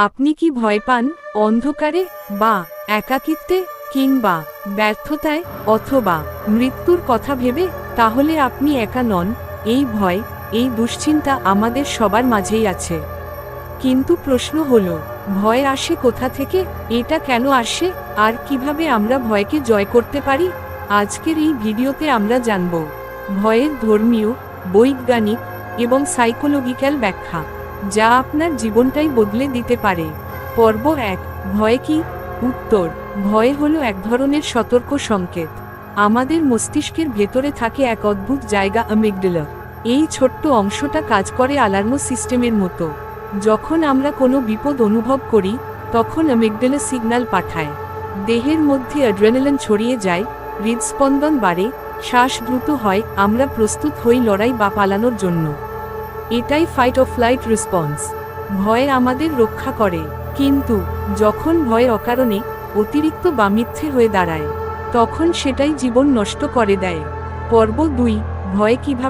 আপনি কি ভয় পান অন্ধকারে, বা একাকিত্বে, কিংবা ব্যর্থতায়, অথবা মৃত্যুর কথা ভেবে? তাহলে আপনি একা নন। এই ভয়, এই দুশ্চিন্তা আমাদের সবার মাঝেই আছে। কিন্তু প্রশ্ন হলো, ভয় আসে কোথা থেকে, এটা কেন আসে, আর কিভাবে আমরা ভয়কে জয় করতে পারি? আজকের এই ভিডিওতে আমরা জানব ভয়ের ধর্মীয়, বৈজ্ঞানিক এবং সাইকোলজিক্যাল ব্যাখ্যা, যা আপনার জীবনটাই বদলে দিতে পারে। পর্ব 1, ভয় কি? উত্তর: ভয় হলো এক ধরনের সতর্ক সংকেত। আমাদের মস্তিষ্কের ভেতরে থাকে এক অদ্ভুত জায়গা, অ্যামিগডালা। এই ছোট্ট অংশটা কাজ করে অ্যালার্ম সিস্টেমের মতো। যখন আমরা কোনো বিপদ অনুভব করি, তখন অ্যামিগডালা সিগন্যাল পাঠায়। দেহের মধ্যে অ্যাড্রেনালিন ছড়িয়ে যায়, হৃদস্পন্দন বাড়ে, শ্বাস দ্রুত হয়, আমরা প্রস্তুত হই লড়াই বা পালানোর জন্য। এটাই ফাইট অর ফ্লাইট রেসপন্স। ভয় আমাদের রক্ষা করে, কিন্তু যখন ভয় অকারণে, অতিরিক্ত বা মিথ্যে হয়ে দাঁড়ায়, তখন সেটাই জীবন নষ্ট করে দেয়। পর্ব 2, ভয় কিভাবে